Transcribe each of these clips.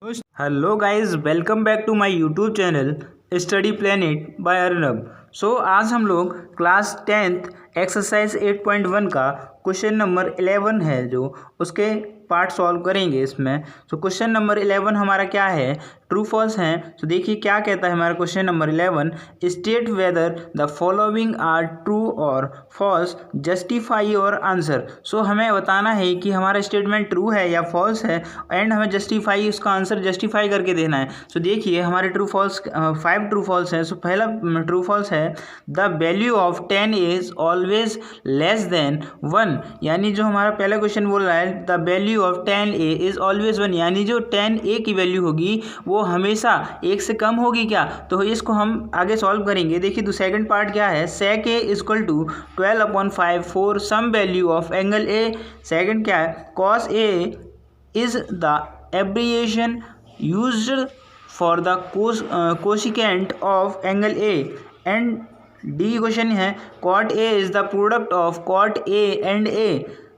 Hello guys, welcome back to my YouTube channel study planet by Arnab. So आज हम लोग class 10th exercise 8.1 का question number 11 है जो उसके पार्ट सॉल्व करेंगे इसमें। तो क्वेश्चन नंबर 11 हमारा क्या है, ट्रू फॉल्स है। तो देखिए क्या कहता है हमारा question number 11, state whether the following are true और false, justify your answer. So हमें बताना है कि हमारा स्टेटमेंट ट्रू है या फॉल्स है एंड हमें जस्टिफाई उसका आंसर जस्टिफाई करके देना है। सो देखिए हमारे ट्रू फॉल्स 5 ट्रू फॉल्स हैं। सो पहला ट्रू फॉल्स है the value of 10 is always less than 1, यानी जो हमारा पहला क्वेश्चन बोल रहा है the value of 10a is always 1, यानी जो 10a की वैल्यू होगी वो हमेशा 1 से कम होगी क्या। तो इसको हम आगे सॉल्व करेंगे। देखिए तो सेकंड पार्ट क्या है, sec a equal to 12/5 for some value of angle a। Second क्या है, cos a is the abbreviation used for the cosecant of angle A and D question है cot A is the product of cot A and A।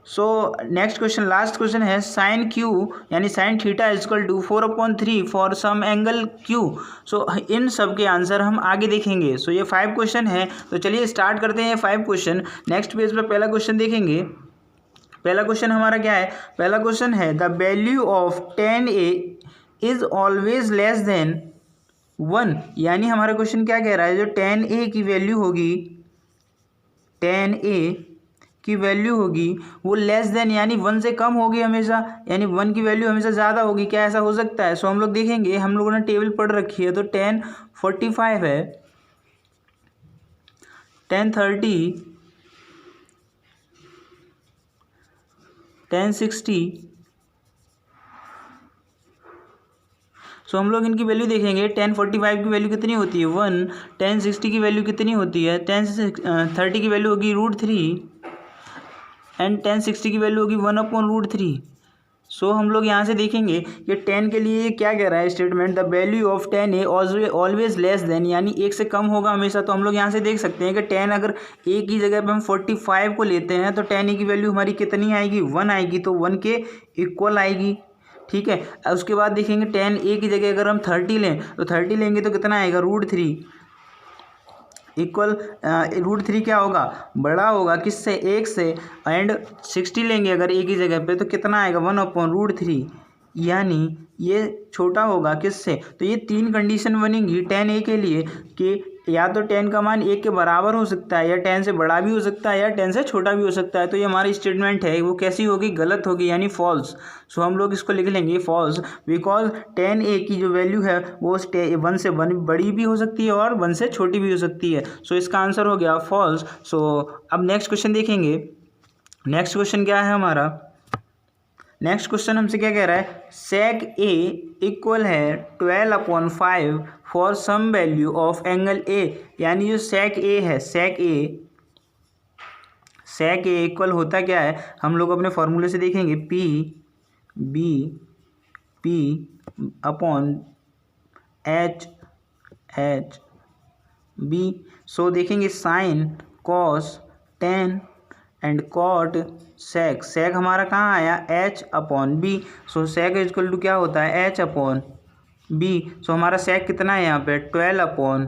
So next question last question है sin Q यानी sin theta equal to 4/3 for some angle Q। So इन सब के answer हम आगे देखेंगे। सो ये 5 क्वेश्चन है। तो चलिए स्टार्ट करते हैं 5 क्वेश्चन। नेक्स्ट पेज पर पहला क्वेश्चन देखेंगे। पहला क्वेश्चन हमारा क्या है, पहला क्वेश्चन है the value of 10a is always less than 1, यानी हमारा क्वेश्चन क्या कह रहा है, जो 10a की वैल्यू होगी 10a की वैल्यू होगी वो लेस देन यानी 1 से कम होगी हमेशा, यानी 1 की वैल्यू हमेशा ज़्यादा होगी। क्या ऐसा हो सकता है। सो हम लोग देखेंगे, हम लोगों ने टेबल पढ़ रखी है। तो 1045 है, 1030, 1060। सो हम लोग इनकी वैल्यू देखेंगे। 1045 की वैल्यू कितनी होती है 1, 1060 की वैल्यू कितनी होती है 1030 की वैल्यू होगी √3 एंड 1060 की वैल्यू होगी 1/√3। सो हम लोग यहाँ से देखेंगे कि 10 के लिए क्या कह रहा है statement, the value of 10a always less than, यानी 1 से कम होगा हमेशा। तो हम लोग यहाँ से देख सकते हैं कि 10 अगर a की जगह पे हम 45 को लेते हैं तो 10a की वैल्यू हमारी कितनी आएगी 1 आएगी, तो 1 के इक्वल आएगी। ठीक है, उसके बाद देखेंगे 10a की जगह अगर हम 30 लें तो 30 लेंगे तो कितना आएगा √3 इक्वल √3 क्या होगा, बड़ा होगा किससे 1 से, एंड 60 लेंगे अगर a की जगह पे तो कितना आएगा 1/√3, यानी ये छोटा होगा किससे। तो ये 3 कंडीशन बनेंगी 10a के लिए कि या तो 10 का मान 1 के बराबर हो सकता है, या 10 से बड़ा भी हो सकता है, या 10 से छोटा भी हो सकता है। तो ये हमारी स्टेटमेंट है वो कैसी होगी, गलत होगी, यानी फॉल्स। सो हम लोग इसको लिख लेंगे फॉल्स, बिकॉज 10a की जो वैल्यू है वो 1 से बड़ी भी हो सकती है और 1 से छोटी भी हो सकती है। सो इसका आंसर हो गया फॉल्स। सो अब नेक्स्ट क्वेश्चन देखेंगे। नेक्स्ट क्वेश्चन क्या है हमारा, नेक्स्ट क्वेश्चन हमसे क्या कह रहा है, sec a इक्वल है 12/5 for some value of angle a, यानी जो sec a है sec a इक्वल होता क्या है, हम लोग अपने फॉर्मूले से देखेंगे P/B सो देखेंगे sin cos tan and cot sec हमारा कहाँ आया H/B। So sec equal to क्या होता है H/B। सो हमारा sec कितना है यहाँ पे 12/5।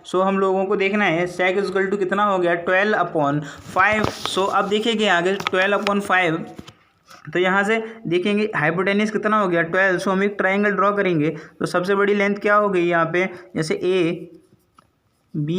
सो हम लोगों को देखना है sec इक्वल टू कितना हो गया 12/5। सो अब देखेंगे आगे 12/5, तो यहाँ से देखेंगे हाइपोटेन्यूस कितना हो गया 12। सो हम एक ट्राइंगल ड्रॉ करेंगे। तो सबसे बड़ी लेंथ क्या हो गई यहाँ पे, जैसे A B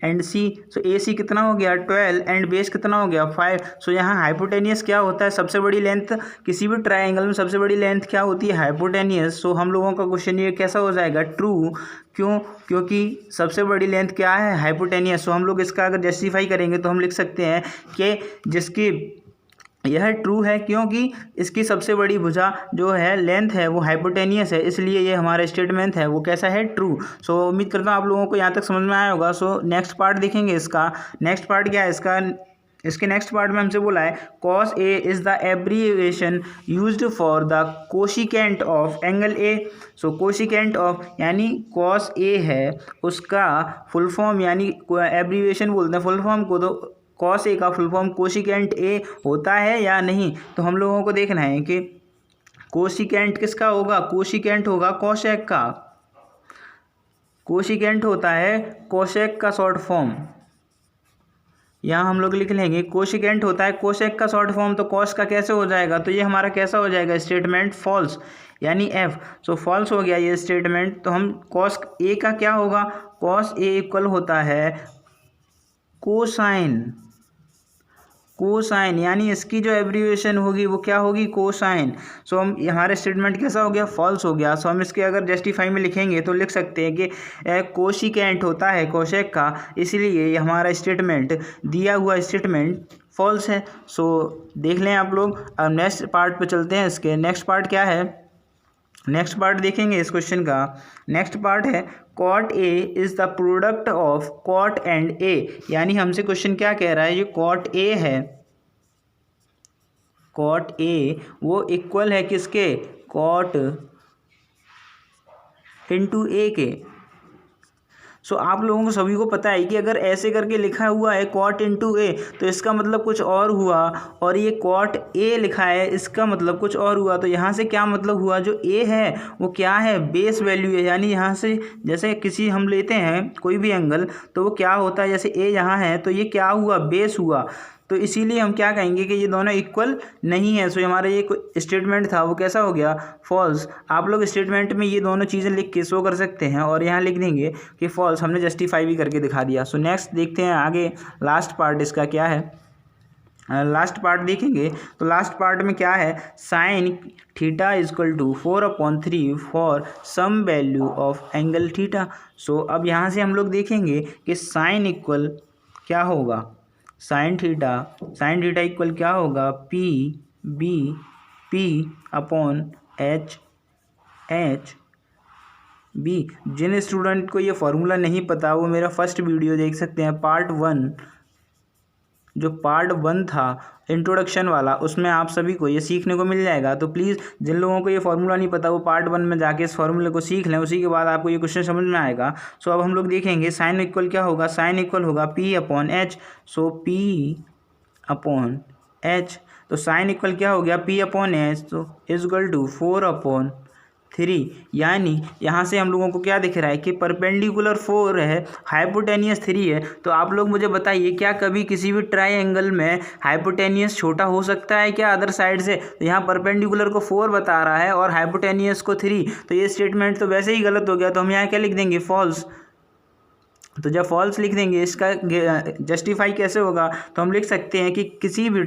and C। So AC कितना हो गया 12 एंड बेस कितना हो गया 5। सो यहाँ हाइपोटेनियस क्या होता है, सबसे बड़ी लेंथ किसी भी ट्राइंगल में सबसे बड़ी लेंथ क्या होती है हाइपोटेनियस। सो हम लोगों का क्वेश्चन ये कैसा हो जाएगा ट्रू, क्योंकि सबसे बड़ी लेंथ क्या है हाइपोटेनियस। सो हम लोग इसका अगर जस्टिफाई करेंगे तो हम लिख सकते हैं कि जिसकी यह ट्रू है क्योंकि इसकी सबसे बड़ी भुजा जो है लेंथ है वो हाइपोटेनियस है, इसलिए ये हमारा स्टेटमेंट है वो कैसा है ट्रू। सो उम्मीद करता हूँ आप लोगों को यहाँ तक समझ में आया होगा। सो नेक्स्ट पार्ट देखेंगे इसका। नेक्स्ट पार्ट क्या है इसका, इसके नेक्स्ट पार्ट में हमसे बोला है cos a is the abbreviation used for the cosecant of angle a। So cosecant of यानी cos a है उसका फुल फॉर्म, यानी एब्रीविएशन बोलते हैं फुल फॉर्म को, तो cos a का फुल फॉर्म कोशिकेंट a होता है या नहीं। तो हम लोगों को देखना है कि कोशिकेंट किसका होगा, कोशिकेंट होगा कोशेक का, कोशिकेंट होता है कोशेक का शॉर्ट फॉर्म। यहाँ हम लोग लिख लेंगे कोशिकेंट होता है कोशेक का शॉर्ट फॉर्म, तो कॉस का कैसे हो जाएगा, तो ये हमारा कैसा हो जाएगा स्टेटमेंट फॉल्स, यानी एफ। सो फॉल्स हो गया ये स्टेटमेंट। तो हम कॉस ए का क्या होगा, कॉस ए इक्वल होता है कोसाइन, कोसाइन यानी इसकी जो एब्रीविएशन होगी वो क्या होगी, कोसाइन। सो हम हमारा स्टेटमेंट कैसा हो गया, फॉल्स हो गया। सो हम इसके अगर जस्टिफाई में लिखेंगे तो लिख सकते हैं कि कोशिकेंट होता है कोशेक का, इसलिए ये हमारा स्टेटमेंट दिया हुआ स्टेटमेंट फॉल्स है। सो देख लें आप लोग। अब नेक्स्ट पार्ट पे चलते हैं। इसके नेक्स्ट पार्ट क्या है, नेक्स्ट पार्ट देखेंगे इस क्वेश्चन का। नेक्स्ट पार्ट है cot A is the product of cot and A, यानी हमसे क्वेश्चन क्या कह रहा है, ये कॉट ए है, कॉट ए वो इक्वल है किसके, कॉट इंटू ए के। सो आप लोगों को सभी को पता है कि अगर ऐसे करके लिखा हुआ है कॉट इंटू ए तो इसका मतलब कुछ और हुआ, और ये कॉट ए लिखा है इसका मतलब कुछ और हुआ। तो यहाँ से क्या मतलब हुआ, जो ए है वो क्या है, बेस वैल्यू है, यानी यहाँ से जैसे किसी हम लेते हैं कोई भी एंगल तो वो क्या होता है, जैसे ए यहाँ है तो ये क्या हुआ, बेस हुआ। तो इसीलिए हम क्या कहेंगे कि ये दोनों इक्वल नहीं है। सो हमारा ये स्टेटमेंट था वो कैसा हो गया, फॉल्स। आप लोग स्टेटमेंट में ये दोनों चीज़ें लिख के शो कर सकते हैं और यहाँ लिख देंगे कि फॉल्स, हमने जस्टिफाई भी करके दिखा दिया। सो नेक्स्ट देखते हैं आगे लास्ट पार्ट इसका क्या है। लास्ट पार्ट देखेंगे तो लास्ट पार्ट में क्या है, sine theta is equal to 4/3 for some value of angle theta. So अब यहाँ से हम लोग देखेंगे कि साइन इक्वल क्या होगा, साइन थीटा इक्वल क्या होगा, P/H बी। जिन स्टूडेंट को ये फार्मूला नहीं पता वो मेरा फर्स्ट वीडियो देख सकते हैं, पार्ट 1, जो पार्ट 1 था इंट्रोडक्शन वाला, उसमें आप सभी को ये सीखने को मिल जाएगा। तो प्लीज़ जिन लोगों को ये फार्मूला नहीं पता वो पार्ट 1 में जाके इस फार्मूले को सीख लें, उसी के बाद आपको ये क्वेश्चन समझ में आएगा। सो अब हम लोग देखेंगे साइन इक्वल क्या होगा, साइन इक्वल होगा P/H। सो P/H, तो साइन इक्वल क्या हो गया, P/H, तो इजक्वल टू 4/3, यानी यहाँ से हम लोगों को क्या दिख रहा है कि परपेंडिकुलर 4 है, हाइपोटेनियस 3 है। तो आप लोग मुझे बताइए क्या कभी किसी भी ट्राइंगल में हाइपोटेनियस छोटा हो सकता है क्या अदर साइड से। तो यहाँ परपेंडिकुलर को 4 बता रहा है और हाइपोटेनियस को 3, तो ये स्टेटमेंट तो वैसे ही गलत हो गया। तो हम यहाँ क्या लिख देंगे, फॉल्स। तो जब फॉल्स लिख देंगे इसका जस्टिफाई कैसे होगा, तो हम लिख सकते हैं कि किसी भी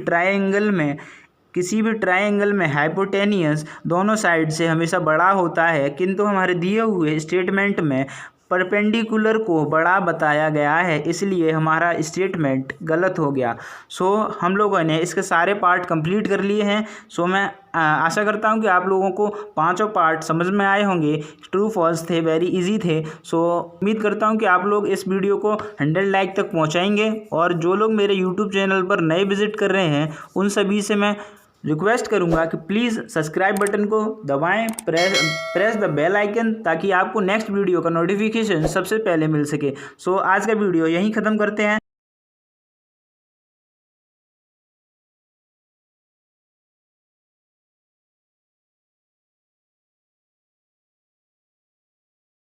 ट्रायंगल में हाइपोटेनियस दोनों साइड से हमेशा बड़ा होता है, किंतु हमारे दिए हुए स्टेटमेंट में परपेंडिकुलर को बड़ा बताया गया है, इसलिए हमारा स्टेटमेंट गलत हो गया। सो हम लोगों ने इसके सारे पार्ट कंप्लीट कर लिए हैं। सो मैं आशा करता हूं कि आप लोगों को पांचों पार्ट समझ में आए होंगे। ट्रू फॉल्स थे, वेरी इजी थे। सो उम्मीद करता हूं कि आप लोग इस वीडियो को 100 लाइक तक पहुंचाएंगे, और जो लोग मेरे यूट्यूब चैनल पर नए विजिट कर रहे हैं उन सभी से मैं रिक्वेस्ट करूंगा कि प्लीज़ सब्सक्राइब बटन को दबाएं, प्रेस द बेल आइकन, ताकि आपको नेक्स्ट वीडियो का नोटिफिकेशन सबसे पहले मिल सके। सो आज का वीडियो यहीं ख़त्म करते हैं।